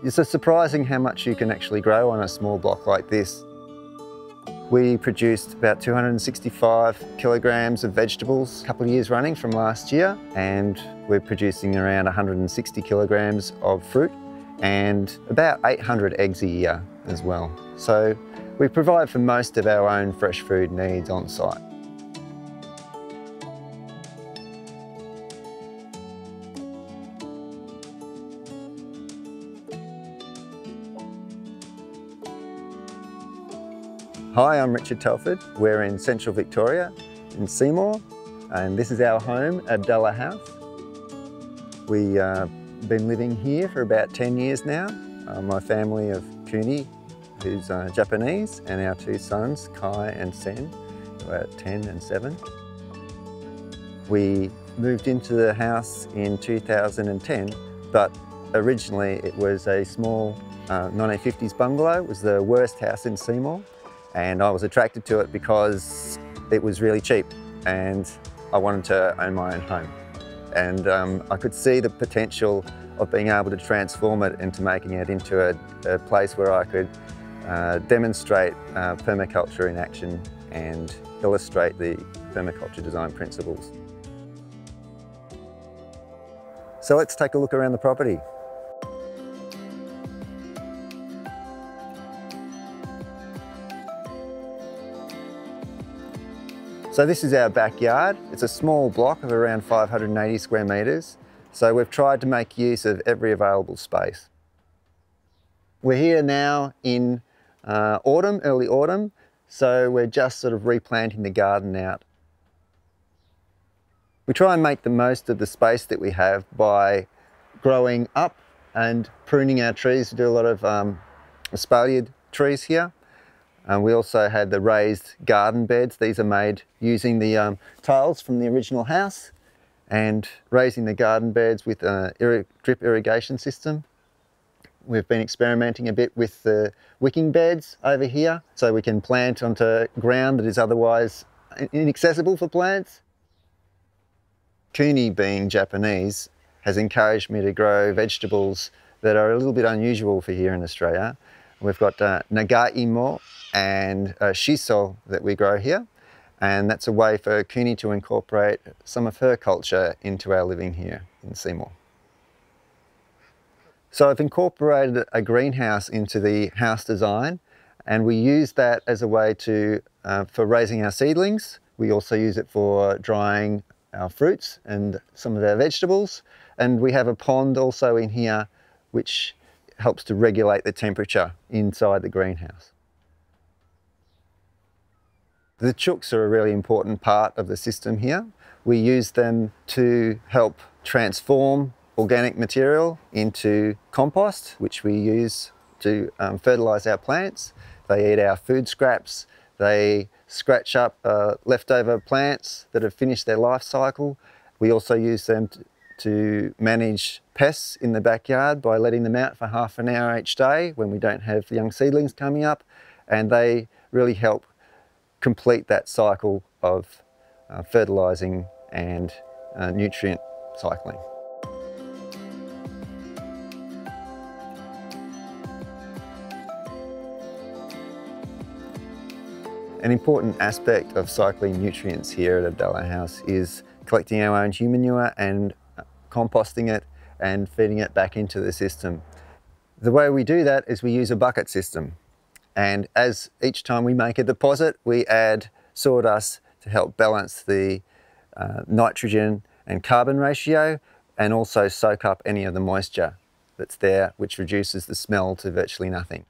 It's surprising how much you can actually grow on a small block like this. We produced about 265 kilograms of vegetables a couple of years running from last year, and we're producing around 160 kilograms of fruit and about 800 eggs a year as well. So we provide for most of our own fresh food needs on site. Hi, I'm Richard Telford. We're in central Victoria, in Seymour, and this is our home, Abdallah House. We've been living here for about 10 years now. My family of Kuni, who's Japanese, and our two sons, Kai and Sen, who are 10 and 7. We moved into the house in 2010, but originally it was a small 1950s bungalow. It was the worst house in Seymour. And I was attracted to it because it was really cheap and I wanted to own my own home. And I could see the potential of being able to transform it into making it into a place where I could demonstrate permaculture in action and illustrate the permaculture design principles. So let's take a look around the property. So this is our backyard. It's a small block of around 580 square metres. So we've tried to make use of every available space. We're here now in autumn, early autumn, so we're just sort of replanting the garden out. We try and make the most of the space that we have by growing up and pruning our trees. We do a lot of espaliered trees here. We also had the raised garden beds. These are made using the tiles from the original house and raising the garden beds with a drip irrigation system. We've been experimenting a bit with the wicking beds over here so we can plant onto ground that is otherwise inaccessible for plants. Kuni, being Japanese, has encouraged me to grow vegetables that are a little bit unusual for here in Australia. We've got nagaimo and shiso that we grow here, and that's a way for Kuni to incorporate some of her culture into our living here in Seymour. So I've incorporated a greenhouse into the house design, and we use that as a way to for raising our seedlings. We also use it for drying our fruits and some of our vegetables, and we have a pond also in here which helps to regulate the temperature inside the greenhouse. The chooks are a really important part of the system here. We use them to help transform organic material into compost, which we use to fertilise our plants. They eat our food scraps, they scratch up leftover plants that have finished their life cycle. We also use them to manage pests in the backyard by letting them out for half an hour each day when we don't have young seedlings coming up, and they really help complete that cycle of fertilising and nutrient cycling. An important aspect of cycling nutrients here at Abdallah House is collecting our own human manure and composting it and feeding it back into the system. The way we do that is we use a bucket system, and as each time we make a deposit we add sawdust to help balance the nitrogen and carbon ratio and also soak up any of the moisture that's there, which reduces the smell to virtually nothing.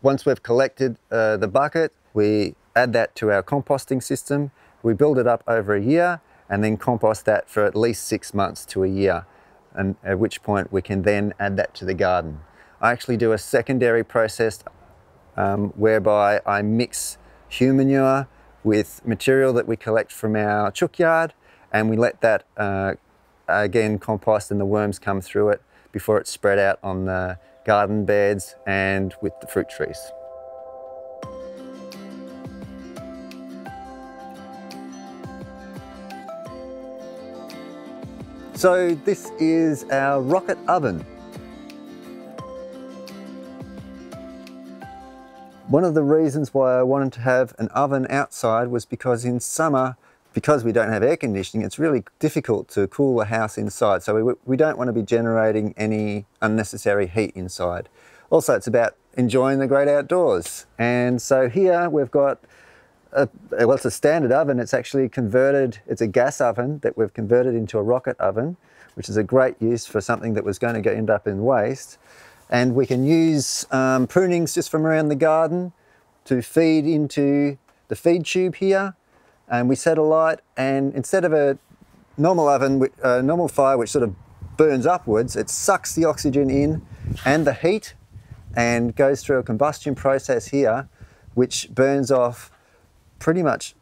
Once we've collected the bucket, we add that to our composting system. We build it up over a year and then compost that for at least 6 months to a year, and at which point we can then add that to the garden. I actually do a secondary process whereby I mix human manure with material that we collect from our chook yard, and we let that again compost and the worms come through it before it's spread out on the garden beds and with the fruit trees. So this is our rocket oven. One of the reasons why I wanted to have an oven outside was because in summer, because we don't have air conditioning, it's really difficult to cool a house inside. So we don't want to be generating any unnecessary heat inside. Also, it's about enjoying the great outdoors. And so here we've got, well, it's a standard oven. It's actually converted, it's a gas oven that we've converted into a rocket oven, which is a great use for something that was going to end up in waste. And we can use prunings just from around the garden to feed into the feed tube here. And we set a light, and instead of a normal oven, a normal fire which sort of burns upwards, it sucks the oxygen in and the heat and goes through a combustion process here, which burns off pretty much,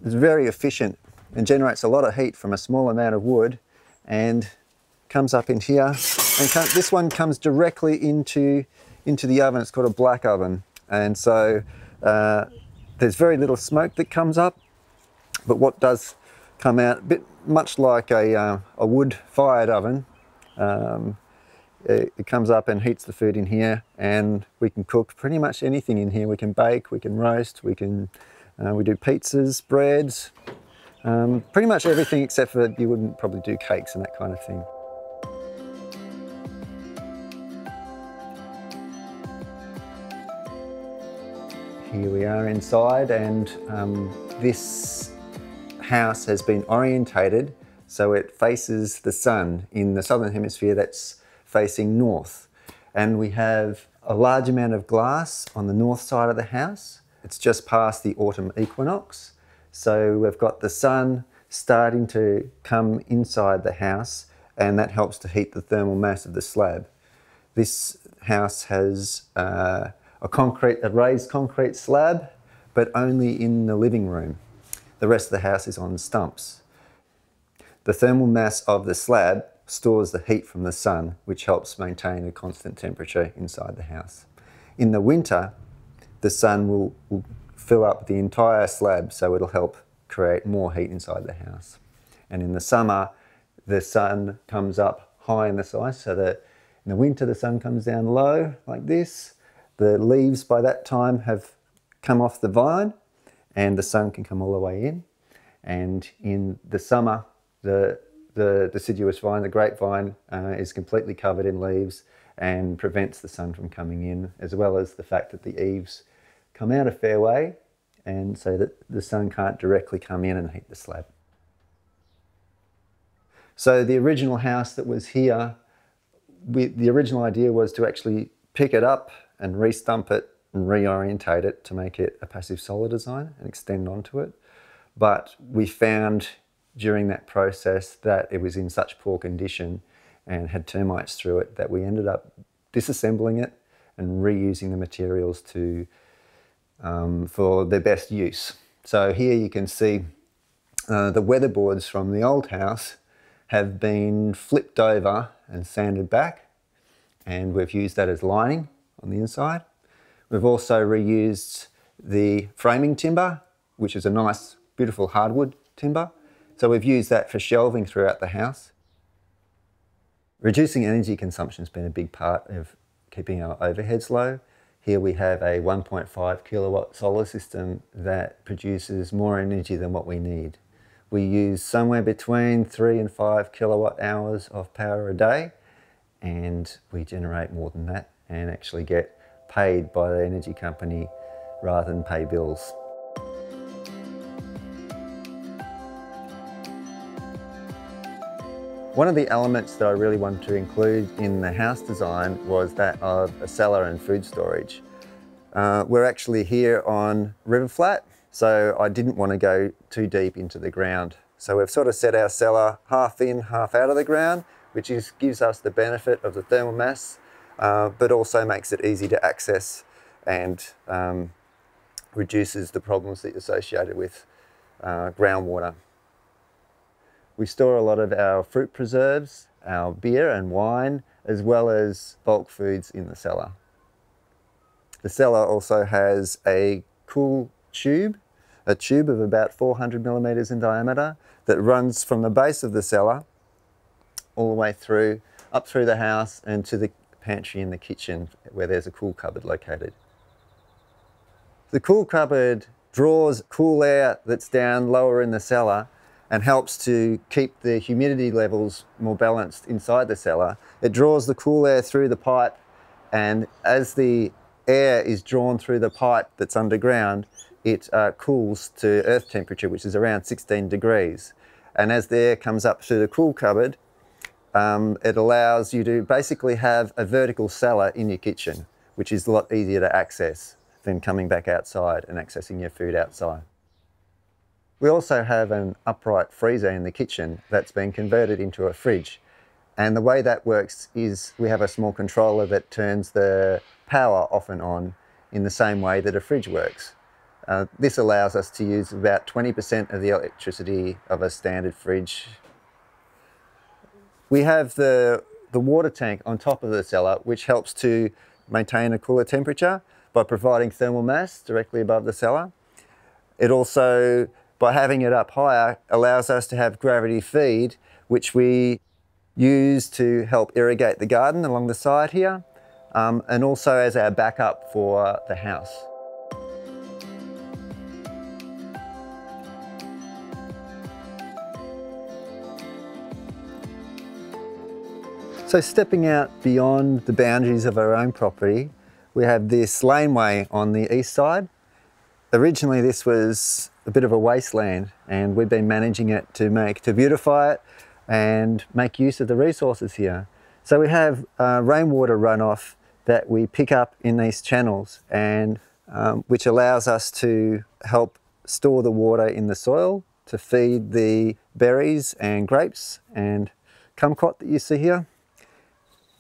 it's very efficient and generates a lot of heat from a small amount of wood, and comes up in here. And this one comes directly into the oven. It's called a black oven. And so there's very little smoke that comes up. But what does come out, a bit much like a wood-fired oven, it comes up and heats the food in here, and we can cook pretty much anything in here. We can bake, we can roast, we do pizzas, breads, pretty much everything except for you wouldn't probably do cakes and that kind of thing. Here we are inside, and this house has been orientated so it faces the sun. In the southern hemisphere, that's facing north. And we have a large amount of glass on the north side of the house. It's just past the autumn equinox. So we've got the sun starting to come inside the house, and that helps to heat the thermal mass of the slab. This house has a raised concrete slab, but only in the living room. The rest of the house is on stumps. The thermal mass of the slab stores the heat from the sun, which helps maintain a constant temperature inside the house. In the winter, the sun will fill up the entire slab, so it'll help create more heat inside the house. And in the summer, the sun comes up high in the sky, so that in the winter the sun comes down low like this. The leaves by that time have come off the vine, and the sun can come all the way in. And in the summer, the deciduous vine, the grapevine, is completely covered in leaves and prevents the sun from coming in, as well as the fact that the eaves come out a fair way, and so that the sun can't directly come in and heat the slab. So the original house that was here, the original idea was to actually pick it up and re-stump it and reorientate it to make it a passive solar design and extend onto it. But we found during that process that it was in such poor condition and had termites through it that we ended up disassembling it and reusing the materials for their best use. So here you can see the weatherboards from the old house have been flipped over and sanded back, and we've used that as lining on the inside. We've also reused the framing timber, which is a nice, beautiful hardwood timber. So we've used that for shelving throughout the house. Reducing energy consumption has been a big part of keeping our overheads low. Here we have a 1.5 kilowatt solar system that produces more energy than what we need. We use somewhere between 3 and 5 kilowatt hours of power a day, and we generate more than that and actually get paid by the energy company rather than pay bills. One of the elements that I really wanted to include in the house design was that of a cellar and food storage. We're actually here on River Flat, so I didn't want to go too deep into the ground. So we've sort of set our cellar half in, half out of the ground, which gives us the benefit of the thermal mass, but also makes it easy to access and reduces the problems that are associated with groundwater. We store a lot of our fruit preserves, our beer and wine, as well as bulk foods in the cellar. The cellar also has a cool tube, a tube of about 400 millimeters in diameter that runs from the base of the cellar all the way through, up through the house and to the pantry and the kitchen where there's a cool cupboard located. The cool cupboard draws cool air that's down lower in the cellar and helps to keep the humidity levels more balanced inside the cellar. It draws the cool air through the pipe, and as the air is drawn through the pipe that's underground, it cools to earth temperature, which is around 16 degrees. And as the air comes up through the cool cupboard, it allows you to basically have a vertical cellar in your kitchen, which is a lot easier to access than coming back outside and accessing your food outside. We also have an upright freezer in the kitchen that's been converted into a fridge. And the way that works is we have a small controller that turns the power off and on in the same way that a fridge works. This allows us to use about 20% of the electricity of a standard fridge. We have the water tank on top of the cellar, which helps to maintain a cooler temperature by providing thermal mass directly above the cellar. It also, by having it up higher, allows us to have gravity feed, which we use to help irrigate the garden along the side here, and also as our backup for the house. So stepping out beyond the boundaries of our own property, we have this laneway on the east side. Originally this was a bit of a wasteland, and we've been managing it to beautify it and make use of the resources here. So we have rainwater runoff that we pick up in these channels, and which allows us to help store the water in the soil to feed the berries and grapes and kumquat that you see here.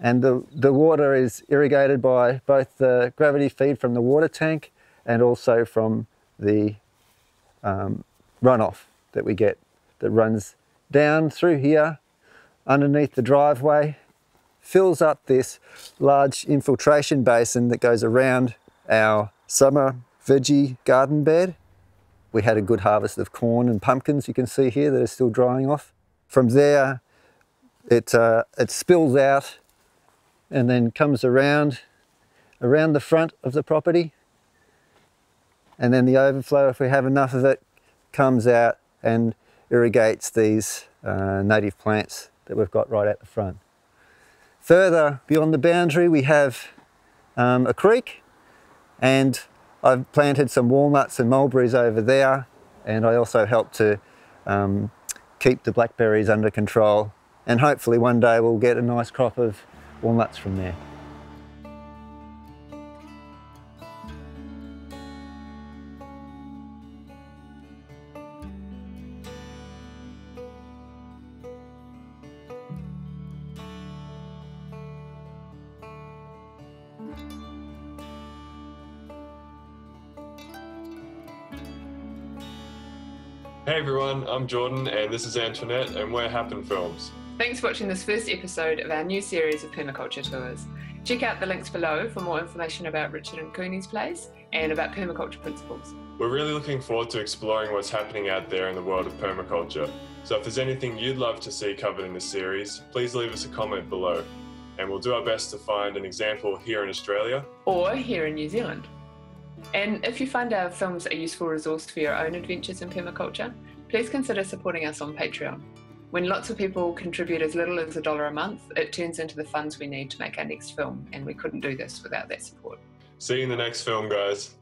And the water is irrigated by both the gravity feed from the water tank and also from the runoff that we get that runs down through here underneath the driveway, fills up this large infiltration basin that goes around our summer veggie garden bed. We had a good harvest of corn and pumpkins, you can see here, that are still drying off. From there, it spills out and then comes around the front of the property, and then the overflow, if we have enough of it, comes out and irrigates these native plants that we've got right at the front. Further beyond the boundary we have a creek, and I've planted some walnuts and mulberries over there, and I also help to keep the blackberries under control, and hopefully one day we'll get a nice crop of walnuts from there. Hey everyone, I'm Jordan and this is Antoinette and we're Happen Films. Thanks for watching this first episode of our new series of permaculture tours. Check out the links below for more information about Richard and Cooney's place and about permaculture principles. We're really looking forward to exploring what's happening out there in the world of permaculture. So if there's anything you'd love to see covered in this series, please leave us a comment below and we'll do our best to find an example here in Australia or here in New Zealand. And if you find our films a useful resource for your own adventures in permaculture, please consider supporting us on Patreon. When lots of people contribute as little as $1 a month, it turns into the funds we need to make our next film, and we couldn't do this without that support. See you in the next film, guys.